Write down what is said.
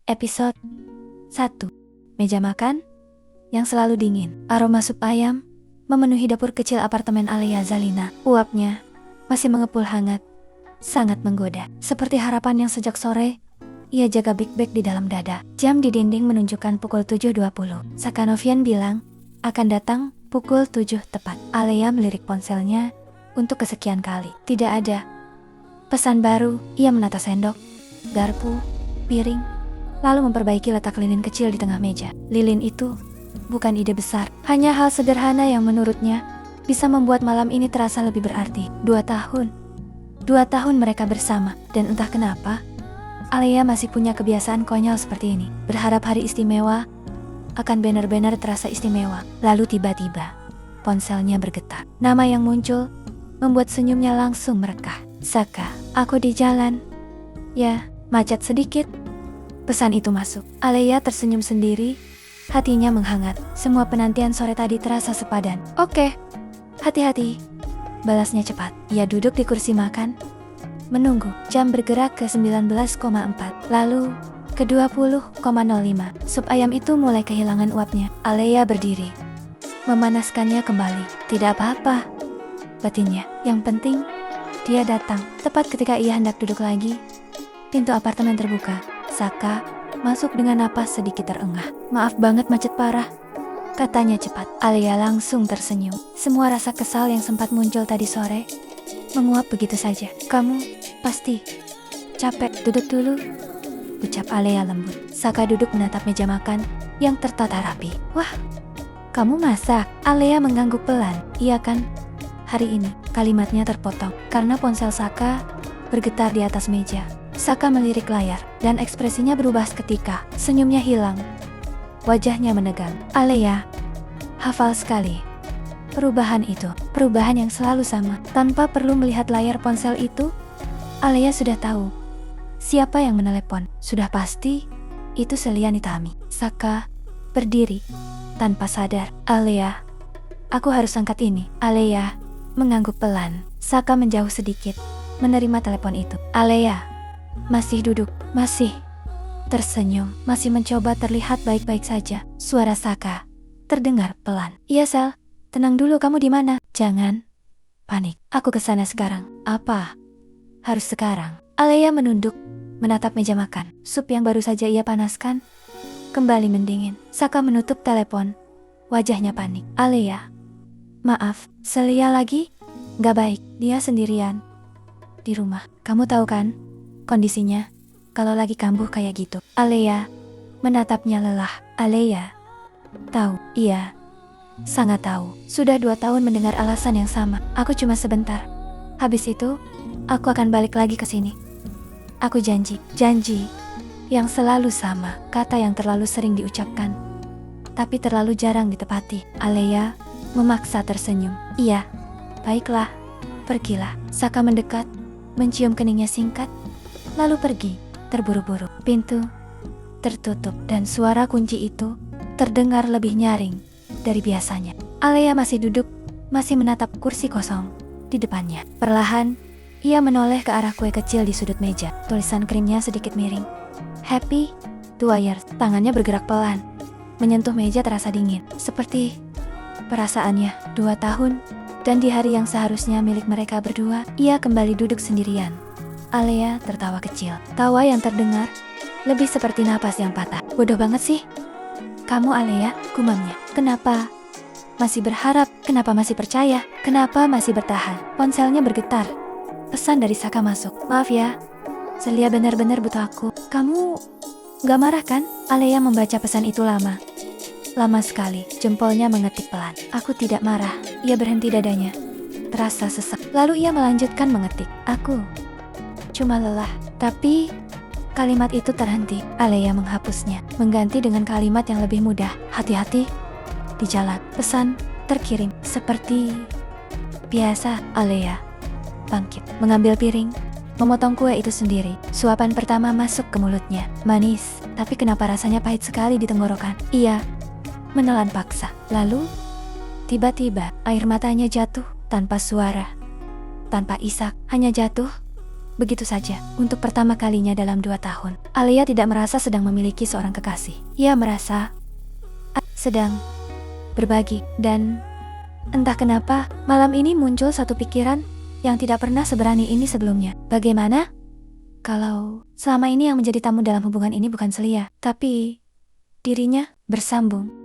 Episode 1. Meja makan yang selalu dingin. Aroma sup ayam memenuhi dapur kecil apartemen Alea Zalina. Uapnya masih mengepul hangat, sangat menggoda. Seperti harapan yang sejak sore ia jaga Big Bag di dalam dada. Jam di dinding menunjukkan pukul 7.20. Sakanovian bilang akan datang pukul 7 tepat. Alea melirik ponselnya untuk kesekian kali. Tidak ada pesan baru. Ia menata sendok, garpu, piring, lalu memperbaiki letak lilin kecil di tengah meja. Lilin itu bukan ide besar, hanya hal sederhana yang menurutnya bisa membuat malam ini terasa lebih berarti. 2 tahun mereka bersama, dan entah kenapa Alea masih punya kebiasaan konyol seperti ini. Berharap hari istimewa akan benar-benar terasa istimewa. Lalu tiba-tiba ponselnya bergetar. Nama yang muncul membuat senyumnya langsung merekah. Saka, aku di jalan. Ya, macet sedikit. Pesan itu masuk. Alea tersenyum sendiri, hatinya menghangat. Semua penantian sore tadi terasa sepadan. Oke, hati-hati, balasnya cepat. Ia duduk di kursi makan, menunggu. Jam bergerak ke 19,4, lalu ke 20,05. Sup ayam itu mulai kehilangan uapnya. Alea berdiri, memanaskannya kembali. Tidak apa-apa, batinnya. Yang penting, dia datang. Tepat ketika ia hendak duduk lagi, pintu apartemen terbuka. Saka masuk dengan napas sedikit terengah. Maaf banget macet parah, katanya cepat. Alea langsung tersenyum. Semua rasa kesal yang sempat muncul tadi sore menguap begitu saja. Kamu pasti capek, duduk dulu, ucap Alea lembut. Saka duduk menatap meja makan yang tertata rapi. Wah, kamu masak? Alea mengangguk pelan. Iya kan? Hari ini kalimatnya terpotong karena ponsel Saka bergetar di atas meja. Saka melirik layar dan ekspresinya berubah seketika. Senyumnya hilang, wajahnya menegang. Alea hafal sekali perubahan itu, perubahan yang selalu sama. Tanpa perlu melihat layar ponsel itu, Alea sudah tahu siapa yang menelepon. Sudah pasti itu Selian Itami. Saka berdiri tanpa sadar. Alea, aku harus angkat ini. Alea mengangguk pelan. Saka menjauh sedikit, menerima telepon itu. Alea masih duduk, masih tersenyum, masih mencoba terlihat baik-baik saja. Suara Saka terdengar pelan. Iya Sel, tenang dulu, kamu di mana? Jangan panik, aku kesana sekarang. Apa? Harus sekarang? Alea menunduk, menatap meja makan. Sup yang baru saja ia panaskan kembali mendingin. Saka menutup telepon, wajahnya panik. Alea, maaf, Selia lagi? Gak baik, dia sendirian di rumah. Kamu tahu kan kondisinya kalau lagi kambuh kayak gitu. Alea menatapnya lelah. Alea tahu, iya, sangat tahu. Sudah 2 tahun mendengar alasan yang sama. Aku cuma sebentar, habis itu aku akan balik lagi ke sini. Aku janji. Janji yang selalu sama, kata yang terlalu sering diucapkan tapi terlalu jarang ditepati. Alea memaksa tersenyum. Iya, baiklah, pergilah. Saka mendekat, mencium keningnya singkat, lalu pergi terburu-buru. Pintu tertutup dan suara kunci itu terdengar lebih nyaring dari biasanya. Alea masih duduk, masih menatap kursi kosong di depannya. Perlahan, ia menoleh ke arah kue kecil di sudut meja. Tulisan krimnya sedikit miring. Happy 2 years. Tangannya bergerak pelan, menyentuh meja terasa dingin. Seperti perasaannya 2 tahun, dan di hari yang seharusnya milik mereka berdua, ia kembali duduk sendirian. Alea tertawa kecil. Tawa yang terdengar lebih seperti napas yang patah. Bodoh banget sih kamu, Alea, gumamnya. Kenapa masih berharap? Kenapa masih percaya? Kenapa masih bertahan? Ponselnya bergetar. Pesan dari Saka masuk. Maaf ya, Selia benar-benar butuh aku. Kamu gak marah kan? Alea membaca pesan itu lama sekali. Jempolnya mengetik pelan. Aku tidak marah. Ia berhenti, dadanya terasa sesak. Lalu ia melanjutkan mengetik. Aku cuma lelah. Tapi kalimat itu terhenti. Alea menghapusnya, mengganti dengan kalimat yang lebih mudah. Hati-hati di jalan. Pesan terkirim. Seperti biasa, Alea bangkit, mengambil piring, memotong kue itu sendiri. Suapan pertama masuk ke mulutnya. Manis, tapi kenapa rasanya pahit sekali di tenggorokan. Ia menelan paksa. Lalu tiba-tiba air matanya jatuh tanpa suara, tanpa isak, hanya jatuh begitu saja. Untuk pertama kalinya dalam 2 tahun, Alia tidak merasa sedang memiliki seorang kekasih. Ia merasa sedang berbagi, dan entah kenapa, malam ini muncul satu pikiran yang tidak pernah seberani ini sebelumnya. Bagaimana kalau selama ini yang menjadi tamu dalam hubungan ini bukan Celia, tapi dirinya? Bersambung.